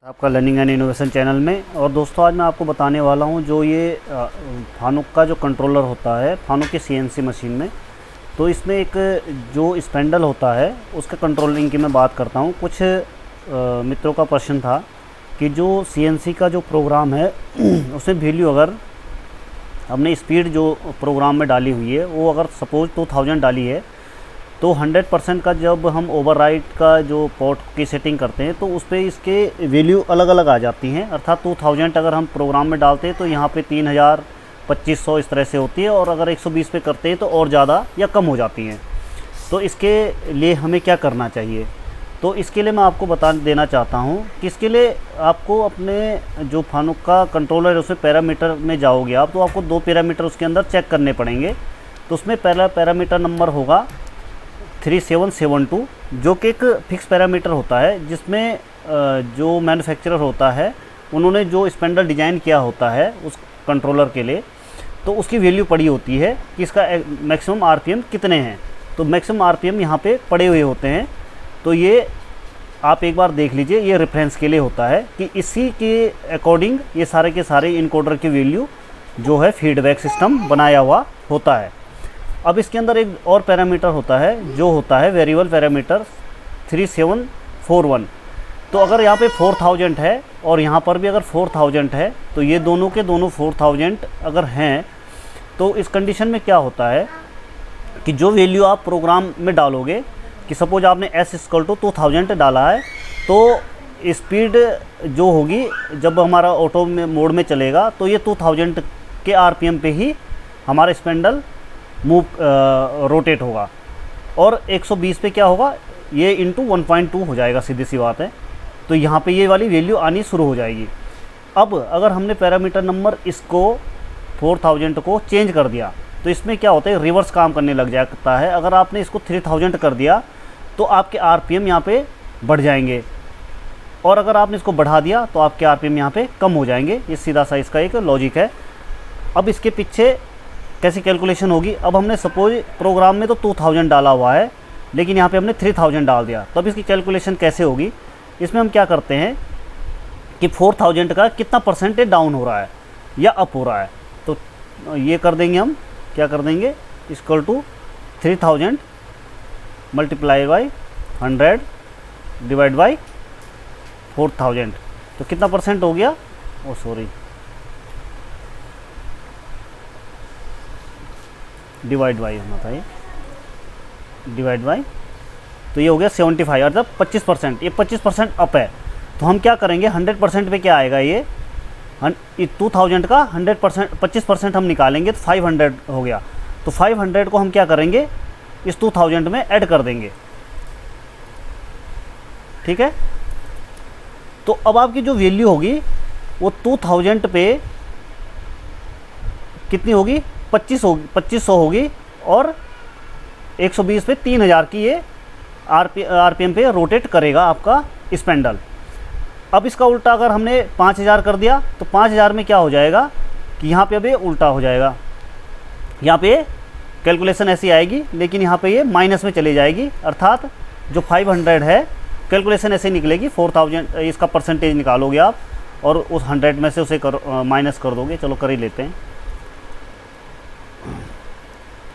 आपका learning and innovation channel में। और दोस्तों, आज मैं आपको बताने वाला हूं जो ये फानुक का जो कंट्रोलर होता है फानुक की सीएनसी मशीन में, तो इसमें एक जो स्पेंडल होता है उसके कंट्रोलिंग की मैं बात करता हूं। कुछ मित्रों का प्रश्न था कि जो सीएनसी का जो प्रोग्राम है उसमें वैल्यू अगर हमने स्पीड जो प्रोग्राम में डाली हुई है वो अगर सपोज 2000 डाली है तो 100% का जब हम ओवरराइड का जो पोर्ट की सेटिंग करते हैं तो उस पर इसके वैल्यू अलग अलग आ जाती हैं। अर्थात 2000 अगर हम प्रोग्राम में डालते हैं तो यहाँ पे 3000 2500 इस तरह से होती है, और अगर 120 पे करते हैं तो और ज़्यादा या कम हो जाती हैं। तो इसके लिए हमें क्या करना चाहिए, तो इसके लिए मैं आपको बता देना चाहता हूँ कि इसके लिए आपको अपने जो फानुक का कंट्रोलर है उसमें पैरामीटर में जाओगे आप, तो आपको 2 पैरामीटर उसके अंदर चेक करने पड़ेंगे। तो उसमें पहला पैरामीटर नंबर होगा 3772, जो कि एक फिक्स पैरामीटर होता है जिसमें जो मैन्युफैक्चरर होता है उन्होंने जो स्पेंडल डिज़ाइन किया होता है उस कंट्रोलर के लिए, तो उसकी वैल्यू पड़ी होती है कि इसका मैक्सिमम आरपीएम कितने हैं। तो मैक्सिमम आरपीएम यहाँ पे पड़े हुए होते हैं। तो ये आप एक बार देख लीजिए, ये रेफरेंस के लिए होता है कि इसी के अकॉर्डिंग ये सारे के सारे इनकोडर की वैल्यू जो है फीडबैक सिस्टम बनाया हुआ होता है। अब इसके अंदर एक और पैरामीटर होता है जो होता है वेरिएबल पैरामीटर 3741। तो अगर यहाँ पे 4000 है और यहाँ पर भी अगर 4000 है तो ये दोनों के दोनों 4000 अगर हैं, तो इस कंडीशन में क्या होता है कि जो वैल्यू आप प्रोग्राम में डालोगे कि सपोज आपने s 2000 डाला है, तो स्पीड जो होगी जब हमारा ऑटो में मोड में चलेगा तो ये 2000 के आरपीएम पे ही हमारा स्पेंडल रोटेट होगा, और 120 पे क्या होगा, ये इंटू 1.2 हो जाएगा, सीधी सी बात है। तो यहाँ पे ये वाली वैल्यू आनी शुरू हो जाएगी। अब अगर हमने पैरामीटर नंबर इसको 4000 को चेंज कर दिया तो इसमें क्या होता है, रिवर्स काम करने लग जाता है। अगर आपने इसको 3000 कर दिया तो आपके आरपीएम यहाँ पे बढ़ जाएंगे, और अगर आपने इसको बढ़ा दिया तो आपके आरपीएम यहाँ पे कम हो जाएंगे। ये सीधा सा इसका एक लॉजिक है। अब इसके पीछे कैसी कैलकुलेशन होगी, अब हमने सपोज प्रोग्राम में तो 2000 डाला हुआ है लेकिन यहाँ पे हमने 3000 डाल दिया, तो अब इसकी कैलकुलेशन कैसे होगी। इसमें हम क्या करते हैं कि 4000 का कितना परसेंटेज डाउन हो रहा है या अप हो रहा है, तो ये कर देंगे हम, क्या कर देंगे, equal to 3000 multiply by 100 divide by 4000। तो कितना परसेंट हो गया, ओ सॉरी, डिवाइड बाई होना था, ये डिवाइड बाई, तो ये हो गया 75, अर्थात 25%। ये 25% अप है। तो हम क्या करेंगे, 100% पे क्या आएगा, ये 2000 का 100% 25% हम निकालेंगे तो 500 हो गया। तो 500 को हम क्या करेंगे, इस 2000 में ऐड कर देंगे, ठीक है। तो अब आपकी जो वैल्यू होगी वो 2000 पे कितनी होगी, 2500 होगी, और 120 पे 3000 की ये आरपीएम पे रोटेट करेगा आपका स्पेंडल। अब इसका उल्टा अगर हमने 5000 कर दिया तो 5000 में क्या हो जाएगा कि यहाँ पे अब ये उल्टा हो जाएगा, यहाँ पे कैलकुलेशन ऐसी आएगी लेकिन यहाँ पे ये माइनस में चली जाएगी। अर्थात जो 500 है कैलकुलेशन ऐसे निकलेगी, 4000 इसका परसेंटेज निकालोगे आप और उस 100 में से उसे माइनस कर दोगे। चलो कर ही लेते हैं।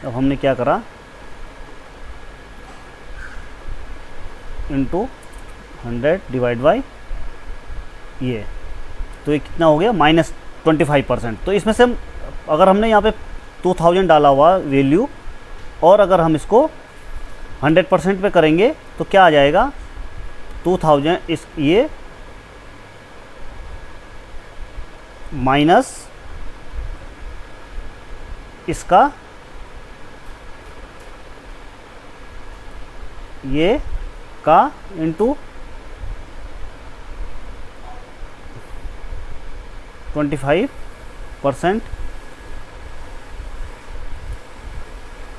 अब हमने क्या करा, इंटू 100 डिवाइड बाई ये, तो ये कितना हो गया, -25%। तो इसमें से हम अगर हमने यहाँ पे 2000 डाला हुआ वैल्यू और अगर हम इसको 100% पे करेंगे तो क्या आ जाएगा, 2000 इस ये माइनस इसका ये का इंटू 25%।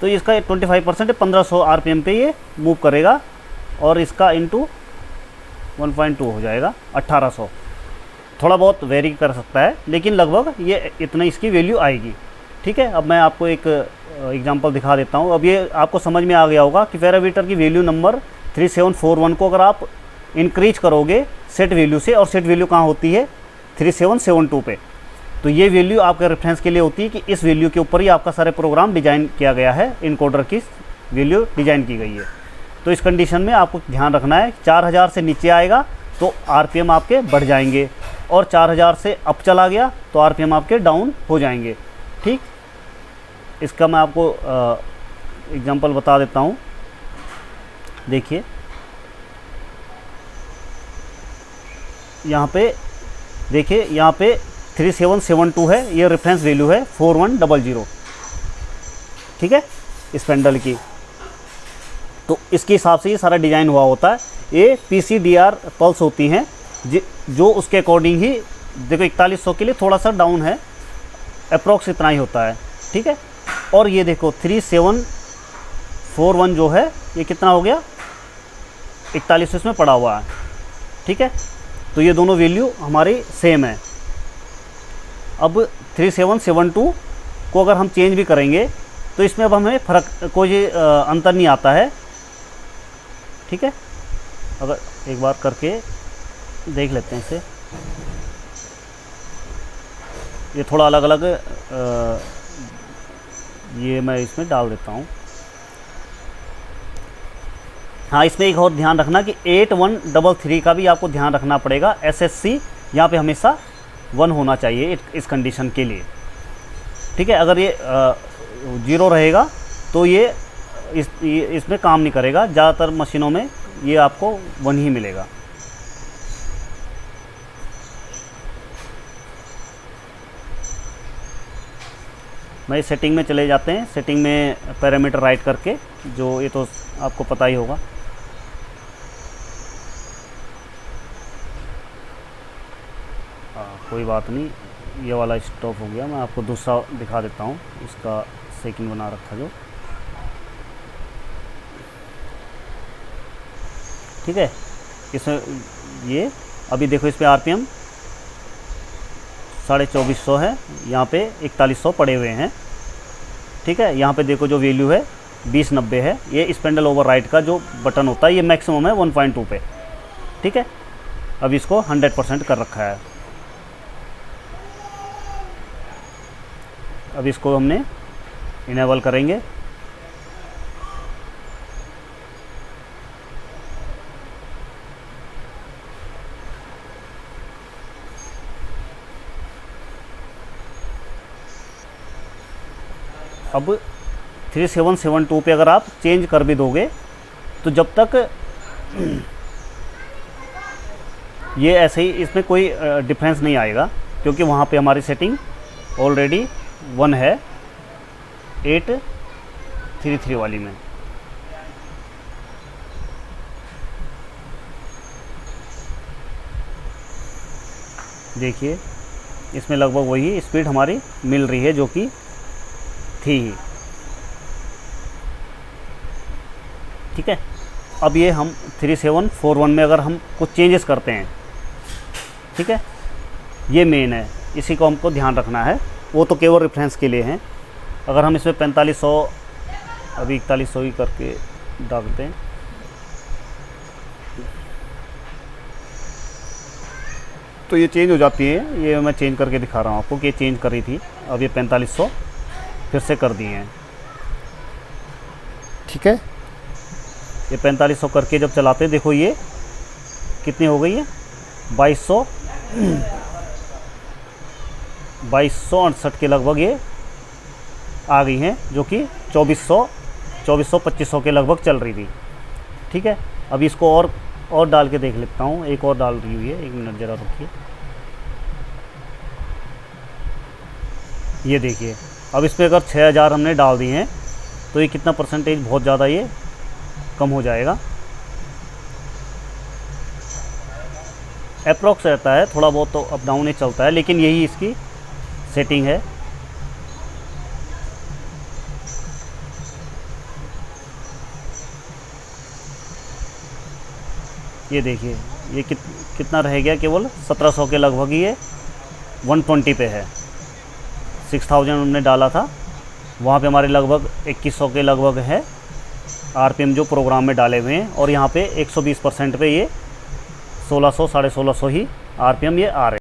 तो इसका 25% 1500 आरपीएम पे ये मूव करेगा, और इसका इंटू 1.2 हो जाएगा 1800। थोड़ा बहुत वेरी कर सकता है लेकिन लगभग ये इतना इसकी वैल्यू आएगी, ठीक है। अब मैं आपको एक एग्जांपल दिखा देता हूँ। अब ये आपको समझ में आ गया होगा कि पैरामीटर की वैल्यू नंबर 3741 को अगर आप इंक्रीज करोगे सेट वैल्यू से, और सेट वैल्यू कहाँ होती है 3772 पे। तो ये वैल्यू आपके रेफरेंस के लिए होती है कि इस वैल्यू के ऊपर ही आपका सारे प्रोग्राम डिज़ाइन किया गया है, इनकोडर की वैल्यू डिज़ाइन की गई है। तो इस कंडीशन में आपको ध्यान रखना है 4000 से नीचे आएगा तो आरपीएम आपके बढ़ जाएंगे, और 4000 से अप चला गया तो आरपीएम आपके डाउन हो जाएंगे। ठीक, इसका मैं आपको एग्जांपल बता देता हूँ। देखिए यहाँ पे, देखिए यहाँ पे 3772 है, ये रेफरेंस वैल्यू है 4100, ठीक है, इस पेंडल की। तो इसके हिसाब से ये सारा डिज़ाइन हुआ होता है। ये PCDR पल्स होती हैं जो उसके अकॉर्डिंग ही, देखो 4100 के लिए थोड़ा सा डाउन है, अप्रोक्स इतना ही होता है, ठीक है। और ये देखो 3741 जो है ये कितना हो गया 4100 इसमें पड़ा हुआ है, ठीक है। तो ये दोनों वैल्यू हमारी सेम है। अब 3772 को अगर हम चेंज भी करेंगे तो इसमें अब हमें फ़र्क, कोई अंतर नहीं आता है, ठीक है। अगर एक बार करके देख लेते हैं इसे, ये थोड़ा अलग अलग ये मैं इसमें डाल देता हूँ। हाँ, इसमें एक और ध्यान रखना कि 8133 का भी आपको ध्यान रखना पड़ेगा। SSC यहाँ पे हमेशा 1 होना चाहिए इस कंडीशन के लिए, ठीक है। अगर ये 0 रहेगा तो ये इसमें काम नहीं करेगा। ज़्यादातर मशीनों में ये आपको 1 ही मिलेगा। मैं सेटिंग में चले जाते हैं। सेटिंग में पैरामीटर राइट करके, जो ये तो आपको पता ही होगा। कोई बात नहीं, ये वाला स्टॉप हो गया। मैं आपको दूसरा दिखा देता हूँ, इसका सेकंड बना रखा जो, ठीक है। इसमें ये अभी देखो इस पर आरपीएम 2450 है, यहाँ पे 4100 पड़े हुए हैं, ठीक है। यहाँ पे देखो जो वैल्यू है 2090 है। ये स्पेंडल ओवरराइड का जो बटन होता है ये मैक्सिमम है 1.2 पे, ठीक है। अब इसको 100% कर रखा है। अब इसको हमने इनेबल करेंगे। अब 3772 पे अगर आप चेंज कर भी दोगे तो जब तक ये ऐसे ही, इसमें कोई डिफरेंस नहीं आएगा, क्योंकि वहाँ पे हमारी सेटिंग ऑलरेडी 1 है 833 वाली में। देखिए इसमें लगभग वही स्पीड हमारी मिल रही है जो कि थी ही, ठीक है। अब ये हम 3741 में अगर हम कुछ चेंजेस करते हैं, ठीक है, ये मेन है, इसी को हमको ध्यान रखना है। वो तो केवल रेफरेंस के लिए हैं। अगर हम इसमें 4500, अभी 4100 ही करके डालते हैं, तो ये चेंज हो जाती है। ये मैं चेंज करके दिखा रहा हूँ आपको कि ये चेंज करी थी, अब ये 4500 फिर से कर दिए हैं, ठीक है। ये 4500 करके जब चलाते हैं, देखो ये कितनी हो गई है 2268 के लगभग ये आ गई हैं, जो कि 2400-2500 के लगभग चल रही थी, ठीक है। अब इसको और डाल के देख लेता हूँ। एक और डाल रही हुई है, 1 मिनट ज़रा रुकिए। ये देखिए अब इस पर अगर 6000 हमने डाल दिए हैं तो ये कितना परसेंटेज, बहुत ज़्यादा ये कम हो जाएगा। अप्रॉक्स रहता है, थोड़ा बहुत तो अप डाउन ही चलता है, लेकिन यही इसकी सेटिंग है। ये देखिए ये कितना रह गया, केवल 1700 के लगभग ही ये 120 पे है। 6000 हमने डाला था, वहाँ पे हमारे लगभग 2100 के लगभग है आरपीएम जो प्रोग्राम में डाले हुए हैं, और यहाँ पे 120% पे ये 1600 1650 ही आरपीएम ये आ रहे हैं।